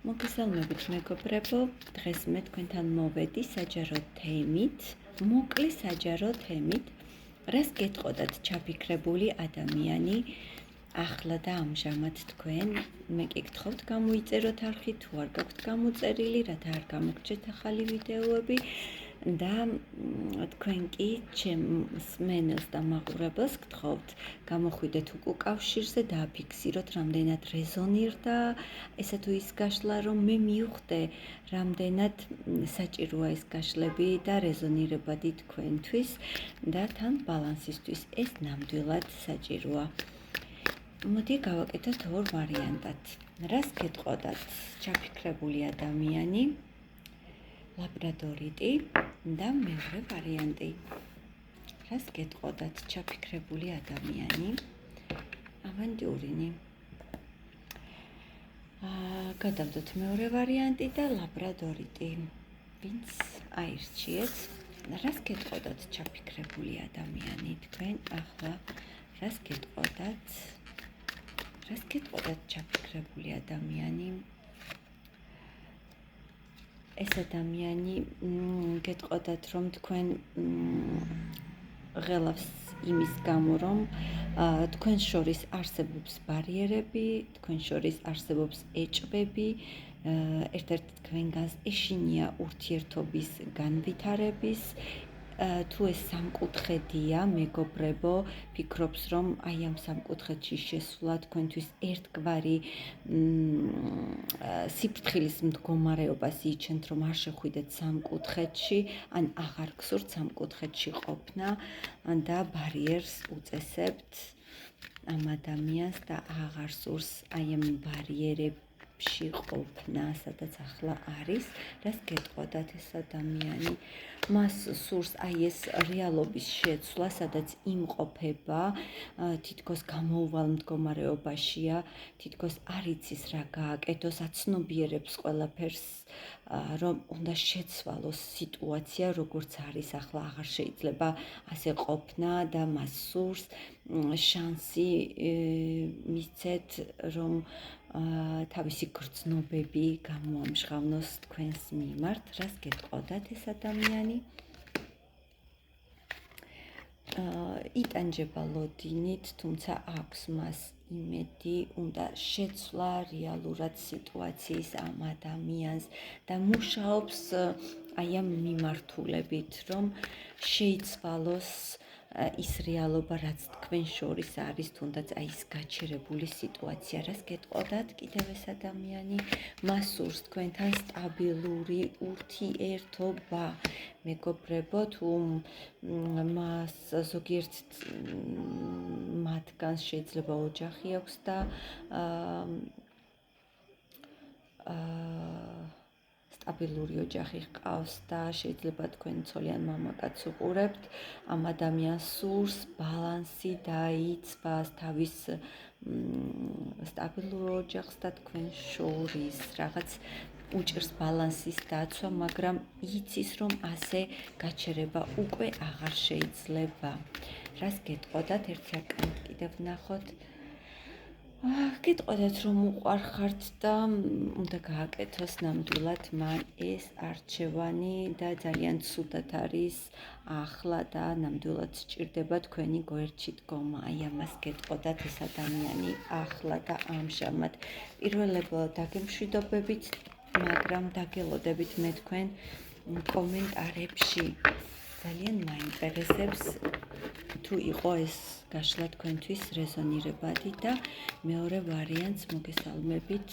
მოგესალმებით მეგობრებო, დღეს მე თქვენთან მოვედი საჯარო თემით, მოკლე საჯარო თემით, რას გეტყოდათ ჩაფიქრებული ადამიანი ახლა და ამჟამად თქვენ, მე გიგთხოვთ გამოიწეროთ არხი, თუ არ გაქვთ გამოწერილი, რათა არ გამოგჩეთ ახალი ვიდეოები და თქვენ კი ჩემს მენელს და მაყურებელს გთხოვთ გამოხვიდეთ უკავშირზე და აფიქსიროთ რამდენად რეზონირდა ესა თუ ის გაშლა რომ მე მივხვდე რამდენად საჭიროა ეს გაშლები და რეზონირებადი თქვენთვის და თან ბალანსისთვის ეს ნამდვილად საჭიროა. მოდი გავაკეთოთ ორ ვარიანტად. რას გეტყოდათ ჩაფიქრებული ადამიანი, ლაბრადორიტი და მეორე ვარიანტი. რას გეტყოდათ ჩაფიქრებული ადამიანი, ავანტიურინი. გადავდოთ მეორე ვარიანტი და ლაბრადორიტი. ვინც აირჩიეთ, რას გეტყოდათ ჩაფიქრებული ადამიანი თქვენ ახლა, რას გეტყოდათ ჩაფიქრებული ადამიანი. ეს ადამიანი გეტყოდათ რომ თქვენ ღელავს იმის გამო რომ თქვენ შორის არსებობს ბარიერები, თქვენ შორის არსებობს ეჭვები, ერთ-ერთი თქვენგანს ეშინია ურთიერთობის განვითარების, თუ ეს სამკუთხედია, მეგობრებო, ფიქრობს რომ აი ამ სამკუთხედში შესვლა თქვენთვის ერთგვარი სიფრთხილის მდგომარეობას იჩენთ, რომ არ შეხვიდეთ სამკუთხედში, ან აღარ გსურთ სამკუთხედში ყოფნა და ბარიერს უწესებთ ამ ადამიანს და აღარ სურს აი ამ ბარიერებში ყოფნა, სადაც ახლა არის, რას გეტყოდათ ეს ადამიანი. მას სურს აი ეს რეალობის შეცვლა, სადაც იმყოფება, თითქოს გამოუვალ მდგომარეობაშია, თითქოს არ იცის რა გააკეთოს, აცნობიერებს ყველაფერს, რომ უნდა შეცვალოს სიტუაცია, როგორც არის ახლა, აღარ შეიძლება ასე ყოფნა და მას სურს შანსი მისცეთ, რომ თავისი გრძნობები გამოამჟღავნოს თქვენს მიმართ. რას გეტყოდათ ეს ადამიანი? იტანჯება ლოდინით, თუმცა აქვს მას იმედი, უნდა შეცვლა რეალურად სიტუაციის ამ ადამიანს და მუშაობს აი ამ მიმართულებით, რომ შეიცვალოს ის რეალობა, რაც თქვენ შორის არის, თუნდაც აი ეს გაჩერებული სიტუაცია. რას გეტყოდათ კიდევ ეს ადამიანი? მას სურს თქვენთან სტაბილური ურთიერთობა. მეგობრებო, თუ მას ზოგიერთ მათგანს შეიძლება ოჯახი აქვს და სტაბილური ოჯახი ჰყავს და შეიძლება თქვენ ცოლიან მამაკაც უყურებთ, ამ ადამიანს სურს ბალანსი დაიცვას თავის სტაბილურ ოჯახს და თქვენ შორის რაღაც უჭირს ბალანსის დაცვა, მაგრამ იცის რომ ასე გაჩერება უკვე აღარ შეიძლება. რას გეტყოდათ ერთი აკანით კიდევ ვნახოთ. გეტყოდათ რომ უყვარხართ და უნდა გააკეთოს ნამდვილად მან ეს არჩევანი და ძალიან ცუდად არის ახლა და ნამდვილად სჭირდება თქვენი გვერდში დგომა. აი ამას გეტყოდათ ეს ადამიანი ახლა და ამჟამად. პირველებად დაგემშვიდობებით, მაგრამ დაგელოდებით მე თქვენ კომენტარებში. ძალიან მაინტერესებს თუ იყო ეს გაშლა თქვენთვის რეზონირებადი და მეორე ვარიანტს მოგესალმებით,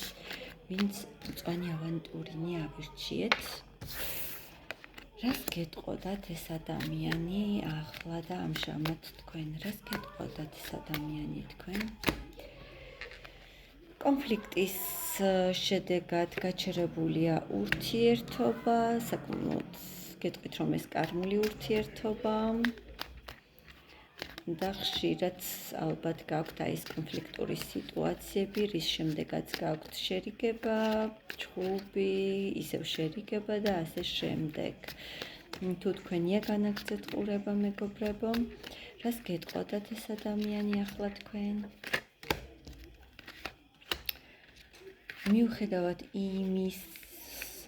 ვინც მწვანე ავანტურინი ავირჩიეთ. რას გეტყოდათ ეს ადამიანი ახლა და ამჟამად თქვენ? რას გეტყოდათ ეს ადამიანი თქვენ? კონფლიქტის შედეგად გაჩერებულია ურთიერთობა, საკმაოდ გეტყვით რომ ეს კარმული ურთიერთობა და ხშირად ალბათ გაქვთ აი ეს კონფლიქტური სიტუაციები, რის შემდეგაც გაქვთ შერიგება, ჩხუბი, ისევ შერიგება და ასე შემდეგ. თუ თქვენია განაგრძეთ ყურება მეგობრებო, რას გეტყოდათ ეს ადამიანი ახლა თქვენ? მიუხედავად იმის,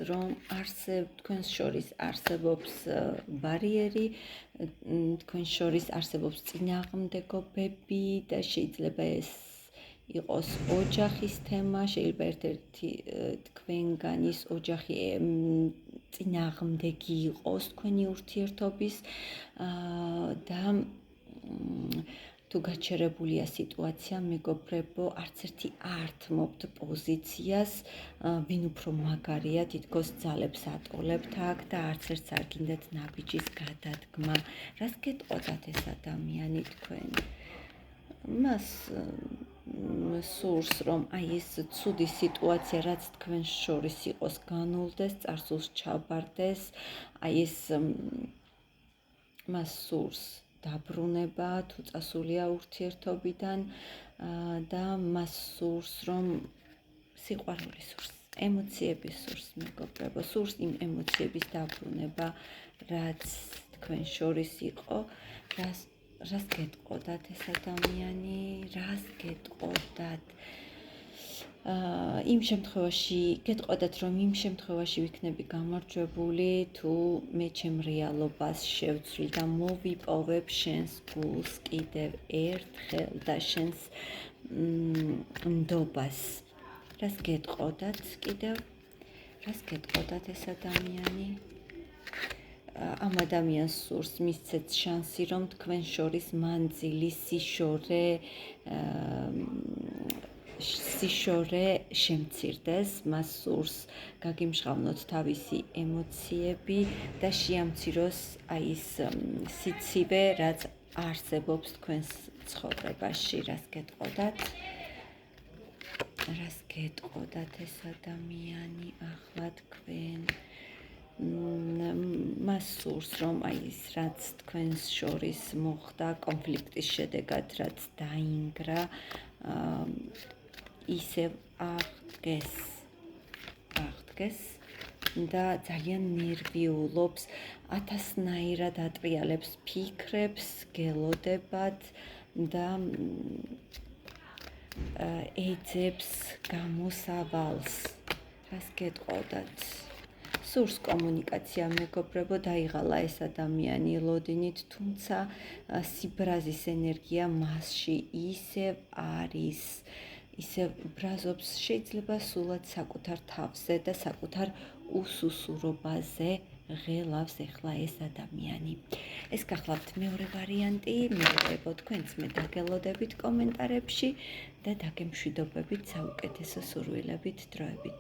რომ თქვენს შორის არსებობს ბარიერი, თქვენს შორის არსებობს წინააღმდეგობები და შეიძლება ეს იყოს ოჯახის თემა, შეიძლება ერთ-ერთი თქვენგანის ოჯახი წინააღმდეგი იყოს თქვენი ურთიერთობის და თუ გაჩერებულია სიტუაცია, მეგობრებო, არც ერთი არ თმობთ პოზიციას, ვინ უფრო მაგარია, თითქოს ძალებს ატოლებთ აქ და არც ერთს არ გინდათ ნაბიჯის გადადგმა. რას გეტყოდათ ეს ადამიანი თქვენ? მას სურს, რომ აი ეს ცუდი სიტუაცია, რაც თქვენ შორის იყოს, განულდეს, წარსულს ჩაბარდეს, აი ეს მას სურს დაბრუნება, თუ წასულია ურთიერთობიდან და მას სურს, რომ სიყვარული სურს, ემოციები სურს, მეგობრებო, სურს იმ ემოციების დაბრუნება, რაც თქვენ შორის იყო, რას გეტყოდათ ეს ადამიანი, რას გეტყოდათ? იმ შემთხვევაში გეტყოდათ, რომ იმ შემთხვევაში ვიქნები გამარჯვებული, თუ მე ჩემ რეალობას შევცვლი და მოვიპოვებ შენს გულს კიდევ ერთხელ და შენს ნდობას. რას გეტყოდათ კიდევ? რას გეტყოდათ ეს ადამიანი? ამ ადამიანს სურს მისცეთ შანსი, რომ თქვენ შორის მანძილი, სიშორე შემცირდეს, მას სურს გაგიმჟღავნოთ თავისი ემოციები და შეამციროს აი ეს სიცივე, რაც არსებობს თქვენს ცხოვრებაში. რას გეტყოდათ? რას გეტყოდათ ეს ადამიანი ახლა თქვენ? მას სურს, რომ აი ეს რაც თქვენს შორის მოხდა კონფლიქტის შედეგად, რაც დაინგრა, ისევ აღდგეს და ძალიან ნერვიულობს, ათასნაირად ატრიალებს ფიქრებს, გელოდებათ და ეძებს გამოსავალს. რას გეტყოდათ? სურს კომუნიკაცია, მეგობრებო, დაიღალა ეს ადამიანი ლოდინით, თუმცა სიბრაზის ენერგია მასში ისევ არის, ისევ ბრაზობს, შეიძლება სულად საკუთარ თავზე და საკუთარ უსუსურობაზე ღელავს ეხლა ეს ადამიანი. ეს გახლავთ მეორე ვარიანტი, მეგობრებო, თქვენც მე დაგელოდებით კომენტარებში და დაგემშვიდობებით საუკეთესო სურვილებით, დროებით.